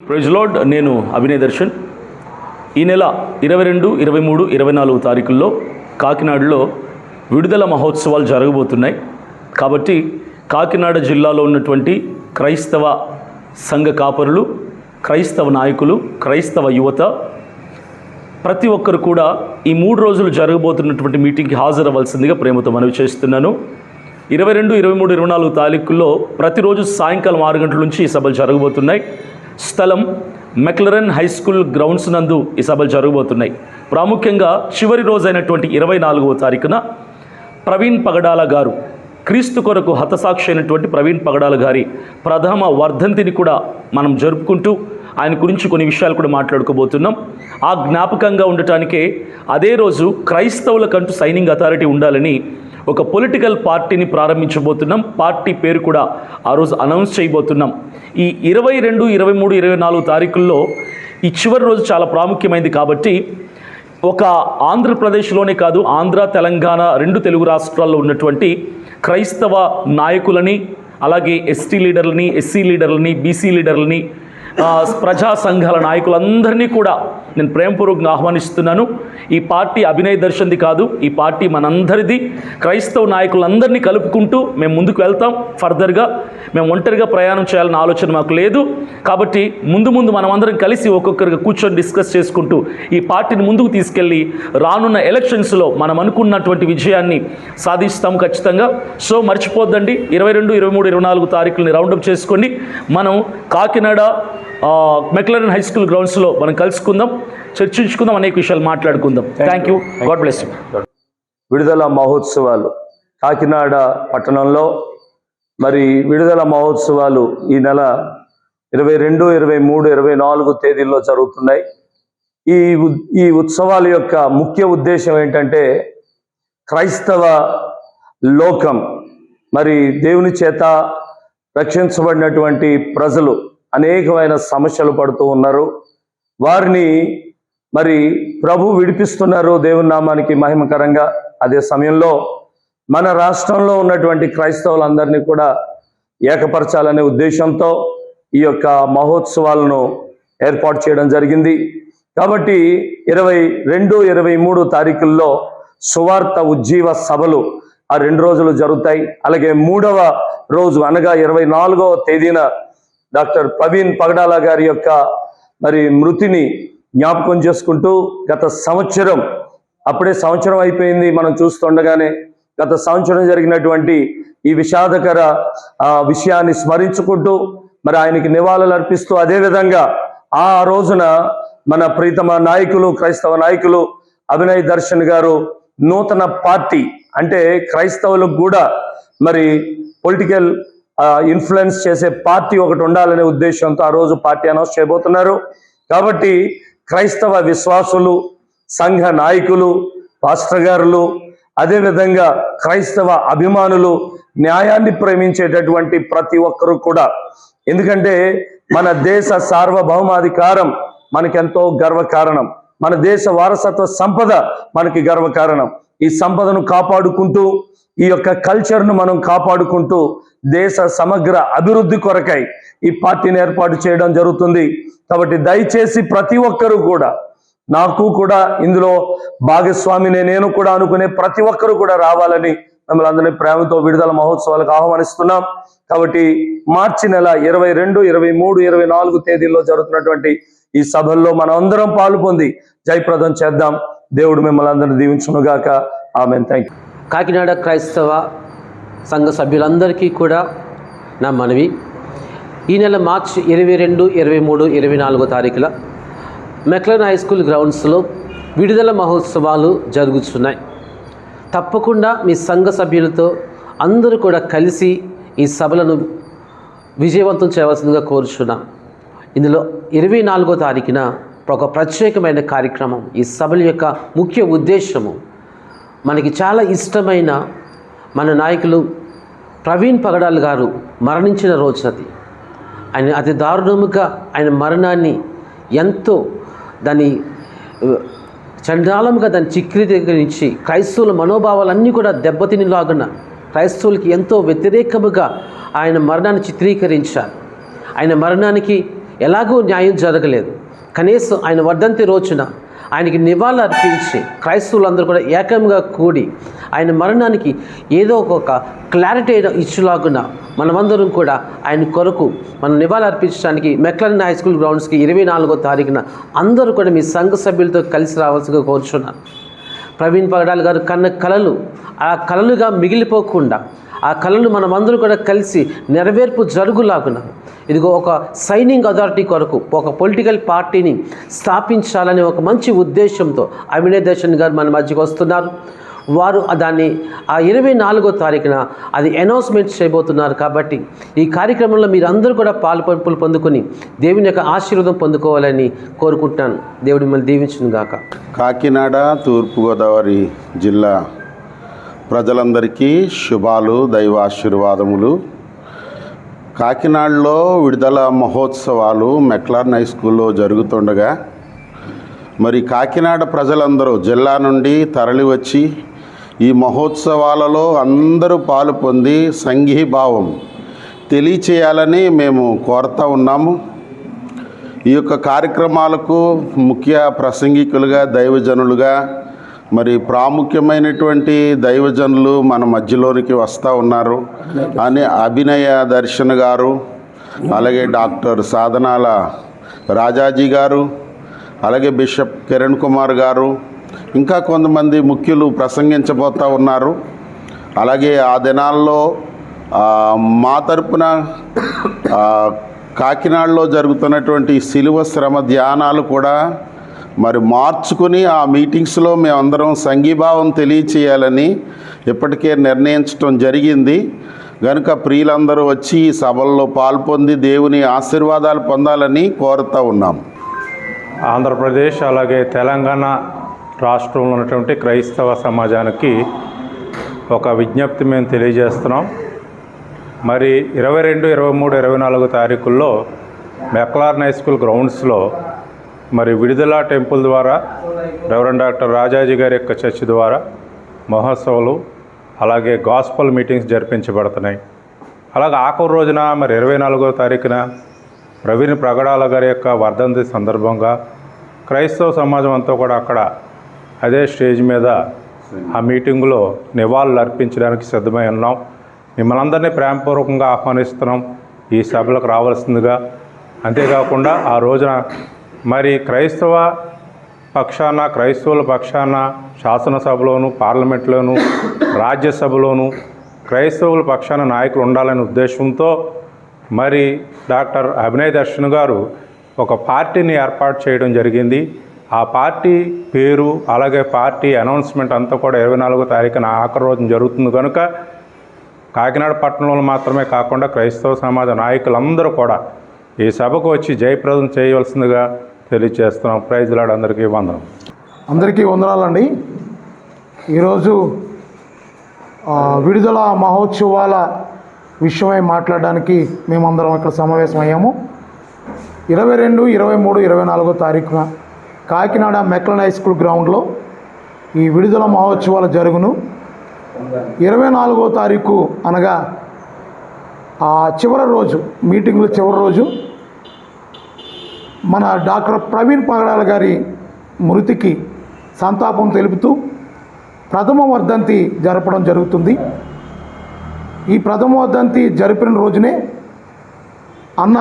Praise lord. నేను అభినయ్ దర్శన్. ఈ నెల 22, 23, 24 తారీఖుల్లో కాకినాడలో విడుదల మహోత్సవాలు జరగబోతున్నాయి. కాబట్టి కాకినాడ జిల్లాలో ఉన్నటువంటి క్రైస్తవ సంఘ కాపరులు, క్రైస్తవ నాయకులు, క్రైస్తవ యువత ప్రతి ఒక్కరు కూడా ఈ 3 రోజులు జరగబోతున్నటువంటి మీటింగ్కి హాజరవ్వాల్సిందిగా ప్రేమతో మనవి చేస్తున్నాను. 22, 23, 24 తారీఖుల్లో ప్రతిరోజు సాయంకాలం 6 గంటల నుంచి ఈ సభలు జరగబోతున్నాయి. స్థలం మెక్లరన్ హై స్కూల్ గ్రౌండ్స్ నందు ఈ సభలు జరగబోతున్నాయి. ప్రాముఖ్యంగా చివరి రోజైనటువంటి 24వ తారీఖున ప్రవీణ్ పగడాల గారు, క్రీస్తు కొరకు హతసాక్షి అయినటువంటి ప్రవీణ్ పగడాల గారి ప్రథమ వర్ధంతిని కూడా మనం జరుపుకుంటూ ఆయన గురించి కొన్ని విషయాలు కూడా మాట్లాడుకోబోతున్నాం. ఆ జ్ఞాపకంగా ఉండటానికే అదే రోజు క్రైస్తవులకంటూ సైనింగ్ అథారిటీ ఉండాలని ఒక పొలిటికల్ పార్టీని ప్రారంభించబోతున్నాం. పార్టీ పేరు కూడా ఆ రోజు అనౌన్స్ చేయబోతున్నాం. ఈ 22, 23, 24 తారీఖుల్లో ఈ చివరి రోజు చాలా ప్రాముఖ్యమైనది. కాబట్టి ఒక ఆంధ్రప్రదేశ్లోనే కాదు, ఆంధ్ర, తెలంగాణ 2 తెలుగు రాష్ట్రాల్లో ఉన్నటువంటి క్రైస్తవ నాయకులని, అలాగే ఎస్టీ లీడర్లని, ఎస్సీ లీడర్లని, బీసీ లీడర్లని, ప్రజా సంఘాల నాయకులందరినీ కూడా నేను ప్రేమపూర్వకంగా ఆహ్వానిస్తున్నాను. ఈ పార్టీ అభినయ్ దర్శన్ది కాదు, ఈ పార్టీ మనందరిది. క్రైస్తవ నాయకులందరినీ కలుపుకుంటూ మేము ముందుకు వెళ్తాం. ఫర్దర్గా మేము ఒంటరిగా ప్రయాణం చేయాలన్న ఆలోచన మాకు లేదు. కాబట్టి ముందు మనమందరం కలిసి ఒక్కొక్కరిగా కూర్చొని డిస్కస్ చేసుకుంటూ ఈ పార్టీని ముందుకు తీసుకెళ్ళి రానున్న ఎలక్షన్స్లో మనం అనుకున్నటువంటి విజయాన్ని సాధిస్తాము ఖచ్చితంగా. సో మర్చిపోద్దండి, 22, 23, 24 తారీఖులని రౌండప్ చేసుకోండి. మనం కాకినాడ మెక్లరన్ హై స్కూల్ గ్రౌండ్స్లో మనం కలుసుకుందాం, చర్చించుకుందాం, అనేక విషయాలు మాట్లాడుకుందాం. Thank you. God bless you. విడుదల మహోత్సవాలు కాకినాడ పట్టణంలో మరి విడుదల మహోత్సవాలు ఈ నెల 22, 23, 24 తేదీల్లో జరుగుతున్నాయి. ఈ ఉత్సవాల యొక్క ముఖ్య ఉద్దేశం ఏంటంటే క్రైస్తవ లోకం, మరి దేవుని చేత రక్షించబడినటువంటి ప్రజలు అనేకమైన సమస్యలు పడుతూ ఉన్నారు. వారిని మరి ప్రభు విడిపిస్తున్నారు, దేవుని నామానికి మహిమకరంగా. అదే సమయంలో మన రాష్ట్రంలో ఉన్నటువంటి క్రైస్తవులందరినీ కూడా ఏకపరచాలనే ఉద్దేశంతో ఈ యొక్క మహోత్సవాలను ఏర్పాటు చేయడం జరిగింది. కాబట్టి 22, 23 తారీఖుల్లో సువార్త ఉజ్జీవ సభలు ఆ 2 రోజులు జరుగుతాయి. అలాగే 3వ రోజు అనగా 24వ తేదీన డాక్టర్ ప్రవీణ్ పగడాల గారి యొక్క మరి మృతిని జ్ఞాపకం చేసుకుంటూ గత సంవత్సరం, అప్పుడే సంవత్సరం అయిపోయింది మనం చూస్తుండగానే, గత సంవత్సరం జరిగినటువంటి ఈ విషాదకర విషయాన్ని స్మరించుకుంటూ మరి ఆయనకి నివాళులు అర్పిస్తూ, అదేవిధంగా ఆ రోజున మన ప్రీతమ నాయకులు, క్రైస్తవ నాయకులు అభినయ్ దర్శన్ గారు నూతన పార్టీ, అంటే క్రైస్తవులకు కూడా మరి పొలిటికల్ ఇన్ఫ్లుయెన్స్ చేసే పార్టీ ఒకటి ఉండాలనే ఉద్దేశంతో ఆ రోజు పార్టీ అనౌన్స్ చేయబోతున్నారు. కాబట్టి క్రైస్తవ విశ్వాసులు, సంఘ నాయకులు, పాస్టర్ గారులు, అదేవిధంగా క్రైస్తవ అభిమానులు, న్యాయాన్ని ప్రేమించేటటువంటి ప్రతి ఒక్కరూ కూడా, ఎందుకంటే మన దేశ సార్వభౌమాధికారం మనకెంతో గర్వకారణం, మన దేశ వారసత్వ సంపద మనకి గర్వకారణం. ఈ సంపదను కాపాడుకుంటూ, ఈ యొక్క కల్చర్ను మనం కాపాడుకుంటూ దేశ సమగ్ర అభివృద్ధి కొరకై ఈ పార్టీని ఏర్పాటు చేయడం జరుగుతుంది. కాబట్టి దయచేసి ప్రతి ఒక్కరూ కూడా, నాకు కూడా ఇందులో భాగస్వామిని నేను కూడా అనుకునే ప్రతి ఒక్కరూ కూడా రావాలని మిమ్మల్ని అందరినీ ప్రేమతో విడుదల మహోత్సవాలకు ఆహ్వానిస్తున్నాం. కాబట్టి మార్చి నెల 22, 23, 24 తేదీల్లో జరుగుతున్నటువంటి ఈ సభల్లో మనం అందరం పాలు పొంది జయప్రదం చేద్దాం. దేవుడు మిమ్మల్ని అందరినీ దీవించునుగాక. ఆమేన్. Thank you. కాకినాడ క్రైస్తవ సంఘ సభ్యులందరికీ కూడా నా మనవి, ఈ నెల మార్చి 22, 23, 24 తారీఖుల మెక్లరన్ హై స్కూల్ గ్రౌండ్స్లో విడుదల మహోత్సవాలు జరుగుతున్నాయి. తప్పకుండా మీ సంఘ సభ్యులతో అందరూ కూడా కలిసి ఈ సభలను విజయవంతం చేయవలసిందిగా కోరుచున్నాం. ఇందులో 24వ తారీఖున ఒక ప్రత్యేకమైన కార్యక్రమం. ఈ సభల యొక్క ముఖ్య ఉద్దేశము, మనకి చాలా ఇష్టమైన మన నాయకులు ప్రవీణ్ పగడాల్ గారు మరణించిన రోజునది. ఆయన అతి దారుణముగా ఆయన మరణాన్ని ఎంతో దాన్ని చండాలంగా దాన్ని చిత్రీకరించి క్రైస్తవుల మనోభావాలన్నీ కూడా దెబ్బతినిలాగున క్రైస్తవులకి ఎంతో వ్యతిరేకముగా ఆయన మరణాన్ని చిత్రీకరించారు. ఆయన మరణానికి ఎలాగూ న్యాయం జరగలేదు. కనీసం ఆయన వర్ధంతి రోజున ఆయనకి నివాళులు అర్పించి క్రైస్తవులందరూ కూడా ఏకంగా కూడి ఆయన మరణానికి ఏదో ఒక క్లారిటీ ఇచ్చేలాగున మనమందరం కూడా ఆయన కొరకు మనం నివాళులు అర్పించడానికి మెక్లెన్ హై స్కూల్ గ్రౌండ్స్కి 24వ తారీఖున అందరూ కూడా మీ సంఘ సభ్యులతో కలిసి రావాల్సిందిగా కోరుచున్నాను. ప్రవీణ్ పగడాల్ గారు కన్న కలలు ఆ కలలుగా మిగిలిపోకుండా ఆ కళలు మనమందరూ కూడా కలిసి నెరవేర్పు జరుగులాగున ఇదిగో ఒక సైనింగ్ అథారిటీ కొరకు ఒక పొలిటికల్ పార్టీని స్థాపించాలనే ఒక మంచి ఉద్దేశంతో అభినయ్ దర్శన్ గారు మన మధ్యకు వస్తున్నారు. వారు దాన్ని ఆ 24వ తారీఖున అది అనౌన్స్మెంట్ చేయబోతున్నారు. కాబట్టి ఈ కార్యక్రమంలో మీరందరూ కూడా పాలుపంపులు పొందుకొని దేవుని యొక్క ఆశీర్వాదం పొందుకోవాలని కోరుకుంటున్నాను. దేవుడు మిమ్మల్ని దీవించును గాక. కాకినాడ తూర్పుగోదావరి జిల్లా ప్రజలందరికీ శుభాలు, దైవాశీర్వాదములు. కాకినాడలో విడుదల మహోత్సవాలు మెక్లెన్ హై స్కూల్లో జరుగుతుండగా మరి కాకినాడ ప్రజలందరూ జిల్లా నుండి తరలి వచ్చి ఈ మహోత్సవాలలో అందరూ పాలు పొంది సంఘీభావం తెలియచేయాలని మేము కోరుతూ ఉన్నాము. ఈ యొక్క కార్యక్రమాలకు ముఖ్య ప్రసంగికులుగా దైవజనులుగా మరి ప్రాముఖ్యమైనటువంటి దైవజనులు మన మధ్యలోనికి వస్తూ ఉన్నారు అని అభినయ దర్శన్ గారు, అలాగే డాక్టర్ సాధనాల రాజాజీ గారు, అలాగే బిషప్ కిరణ్ కుమార్ గారు, ఇంకా కొంతమంది ముఖ్యులు ప్రసంగించబోతూ ఉన్నారు. అలాగే ఆ దినాల్లో మా తరపున కాకినాడలో జరుగుతున్నటువంటి శిలువ శ్రమ ధ్యానాలు కూడా మరి మార్చుకుని ఆ మీటింగ్స్లో మేమందరం సంఘీభావం తెలియచేయాలని ఇప్పటికే నిర్ణయించడం జరిగింది. కనుక ప్రియులందరూ వచ్చి ఈ సభల్లో పాల్పొంది దేవుని ఆశీర్వాదాలు పొందాలని కోరుతూ ఉన్నాం. ఆంధ్రప్రదేశ్ అలాగే తెలంగాణ రాష్ట్రంలో ఉన్నటువంటి క్రైస్తవ సమాజానికి ఒక విజ్ఞప్తి మేము తెలియజేస్తున్నాం. మరి 22, 23, 24 తారీఖుల్లో మెక్లెన్ హై స్కూల్ గ్రౌండ్స్లో మరి విడుదల టెంపుల్ ద్వారా రెవరెండ్ డాక్టర్ రాజాజీ గారి యొక్క చర్చ్ ద్వారా మహోత్సవాలు అలాగే గాస్పల్ మీటింగ్స్ జరిపించబడుతున్నాయి. అలాగే ఆఖరి రోజున మరి 24వ తారీఖున ప్రవీణ్ ప్రగడాల గారి యొక్క వర్ధంతి సందర్భంగా క్రైస్తవ సమాజం అంతా కూడా అక్కడ అదే స్టేజ్ మీద ఆ మీటింగులో నివాళులు అర్పించడానికి సిద్ధమై ఉన్నాం. మిమ్మల్ని అందరినీ ప్రేమపూర్వకంగా ఆహ్వానిస్తున్నాం ఈ సభలకు రావాల్సిందిగా. అంతేకాకుండా ఆ రోజున మరి క్రైస్తవుల పక్షాన శాసనసభలోను, పార్లమెంట్లోను, రాజ్యసభలోను క్రైస్తవుల పక్షాన నాయకులు ఉండాలనే ఉద్దేశంతో మరి డాక్టర్ అభినయ్ దర్శన్ గారు ఒక పార్టీని ఏర్పాటు చేయడం జరిగింది. ఆ పార్టీ పేరు అలాగే పార్టీ అనౌన్స్మెంట్ అంతా కూడా 24వ తారీఖున ఆఖరి రోజున జరుగుతుంది. కనుక కాకినాడ పట్టణంలో మాత్రమే కాకుండా క్రైస్తవ సమాజ నాయకులందరూ కూడా ఈ సభకు వచ్చి జయప్రదం చేయవలసిందిగా తెలియజేస్తున్నాం. Praise lord. అందరికీ వందనం. అందరికీ వందనాలండి. ఈరోజు విడుదల మహోత్సవాల విషయమై మాట్లాడడానికి మేమందరం ఇక్కడ సమావేశమయ్యాము. 22, 23, 24వ తారీఖున కాకినాడ మెక్లెన్ హై స్కూల్ గ్రౌండ్లో ఈ విడుదల మహోత్సవాలు జరుగును. 24వ తారీఖు అనగా ఆ చివరి రోజు, మీటింగ్లో చివరి రోజు మన డాక్టర్ ప్రవీణ్ పగడాల గారి మృతికి సంతాపం తెలుపుతూ ప్రథమ వర్ధంతి జరపడం జరుగుతుంది. ఈ ప్రథమ వర్ధంతి జరిపిన రోజునే అన్న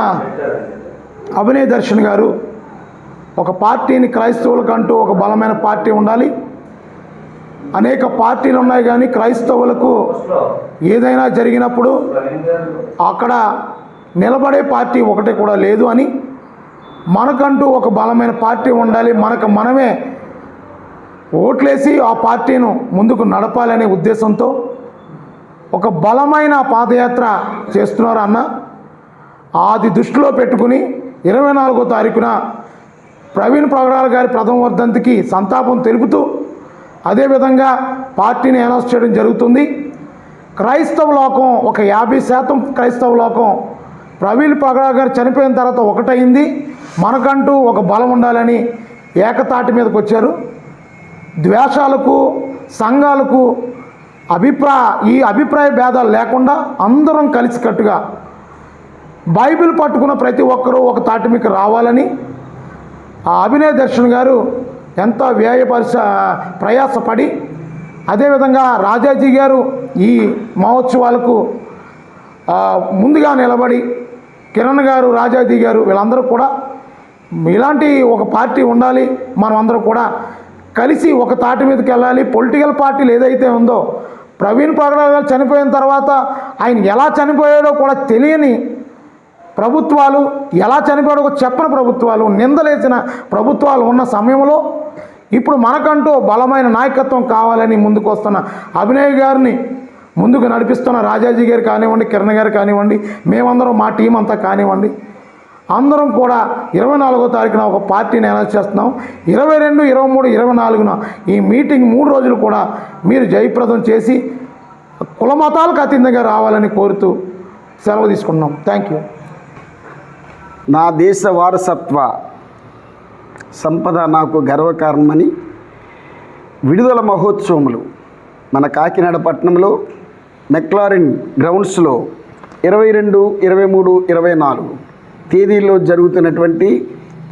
అభినయ్ దర్శన్ గారు ఒక పార్టీని, క్రైస్తవులకంటూ ఒక బలమైన పార్టీ ఉండాలి, అనేక పార్టీలు ఉన్నాయి కానీ క్రైస్తవులకు ఏదైనా జరిగినప్పుడు అక్కడ నిలబడే పార్టీ ఒకటి కూడా లేదు అని, మనకంటూ ఒక బలమైన పార్టీ ఉండాలి, మనకు మనమే ఓట్లేసి ఆ పార్టీను ముందుకు నడపాలనే ఉద్దేశంతో ఒక బలమైన పాదయాత్ర చేస్తున్నారు అన్న. అది దృష్టిలో పెట్టుకుని 24వ తారీఖున ప్రవీణ్ పగడాల గారి ప్రథమ వర్ధంతికి సంతాపం తెలుపుతూ అదేవిధంగా పార్టీని అనౌన్స్ చేయడం జరుగుతుంది. క్రైస్తవ లోకం ఒక 50% క్రైస్తవ లోకం ప్రవీణ్ పగడాల గారు చనిపోయిన తర్వాత ఒకటైంది, మనకంటూ ఒక బలం ఉండాలని ఏకతాటి మీదకి వచ్చారు. ద్వేషాలకు, సంఘాలకు ఈ అభిప్రాయ భేదాలు లేకుండా అందరం కలిసికట్టుగా బైబిల్ పట్టుకున్న ప్రతి ఒక్కరూ ఒక తాటి మీకు రావాలని ఆ అభినయ దర్శన్ గారు ఎంతో ప్రయాసపడి, అదేవిధంగా రాజాజీ గారు ఈ మహోత్సవాలకు ముందుగా నిలబడి, కిరణ్ గారు, రాజాజీ గారు వీళ్ళందరూ కూడా ఇలాంటి ఒక పార్టీ ఉండాలి, మనం అందరూ కూడా కలిసి ఒక తాటి మీదకి వెళ్ళాలి. పొలిటికల్ పార్టీలు ఏదైతే ఉందో, ప్రవీణ్ పగడాల గారు చనిపోయిన తర్వాత ఆయన ఎలా చనిపోయాడో కూడా తెలియని ప్రభుత్వాలు, ఎలా చనిపోయాడో చెప్పని ప్రభుత్వాలు, నిందలేసిన ప్రభుత్వాలు ఉన్న సమయంలో ఇప్పుడు మనకంటూ బలమైన నాయకత్వం కావాలని ముందుకు వస్తున్న అభినయ్ గారిని ముందుకు నడిపిస్తున్న రాజాజీ గారు కానివ్వండి, కిరణ్ గారు కానివ్వండి, మేమందరం మా టీం అంతా కానివ్వండి, అందరం కూడా 24వ తారీఖున ఒక పార్టీని అనౌన్స్ చేస్తున్నాం. 22, 23, 24న ఈ మీటింగ్ 3 రోజులు కూడా మీరు జయప్రదం చేసి కుల మతాలకు అతీతంగా రావాలని కోరుతూ సెలవు తీసుకుంటున్నాం. Thank you. నా దేశ వారసత్వ సంపద నాకు గర్వకారణమని విడుదల మహోత్సవములు మన కాకినాడ పట్టణంలో మెక్లారిన్ గ్రౌండ్స్లో 22, 23, 24 తేదీల్లో జరుగుతున్నటువంటి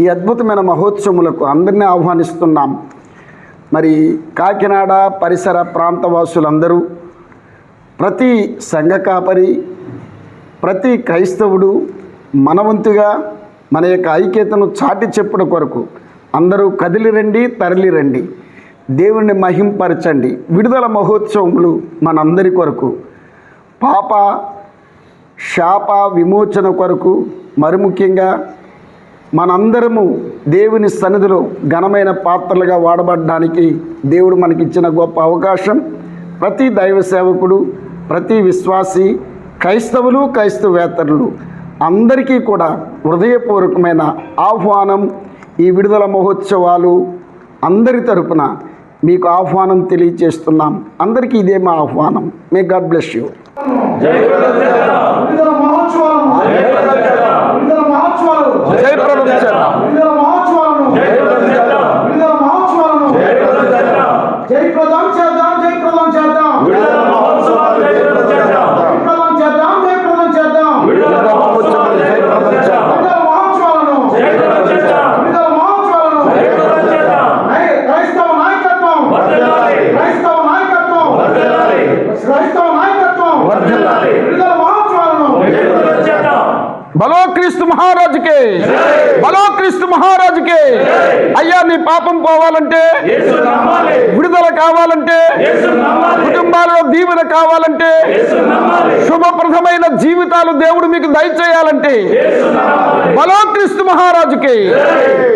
ఈ అద్భుతమైన మహోత్సవములకు అందరినీ ఆహ్వానిస్తున్నాం. మరి కాకినాడ పరిసర ప్రాంతవాసులందరూ, ప్రతి సంఘ కాపరి, ప్రతి క్రైస్తవుడు మనవంతుగా మన యొక్క ఐక్యతను చాటి చెప్పుట కొరకు అందరూ కదిలి రండి, తరలి రండి, దేవుణ్ణి మహింపరచండి. విడుదల మహోత్సవములు మనందరి కొరకు, పాప శాప విమోచన కొరకు, మరి ముఖ్యంగా మనందరము దేవుని సన్నిధిలో ఘనమైన పాత్రలుగా వాడబడడానికి దేవుడు మనకిచ్చిన గొప్ప అవకాశం. ప్రతి దైవ సేవకుడు, ప్రతి విశ్వాసి, క్రైస్తవులు, క్రైస్తవేతరులు అందరికీ కూడా హృదయపూర్వకమైన ఆహ్వానం. ఈ విడుదల మహోత్సవాలు అందరి తరపున మీకు ఆహ్వానం తెలియజేస్తున్నాం. అందరికీ ఇదే మా ఆహ్వానం. May God bless you. బలో క్రీస్తు మహారాజుకే, బలో క్రీస్తు మహారాజుకే. అయ్యా, నీ పాపం పోవాలంటే, విడుదల కావాలంటే, కుటుంబాలలో దీవెన కావాలంటే, శుభప్రదమైన జీవితాలు దేవుడు మీకు దయచేయాలంటే బలో క్రీస్తు మహారాజుకే.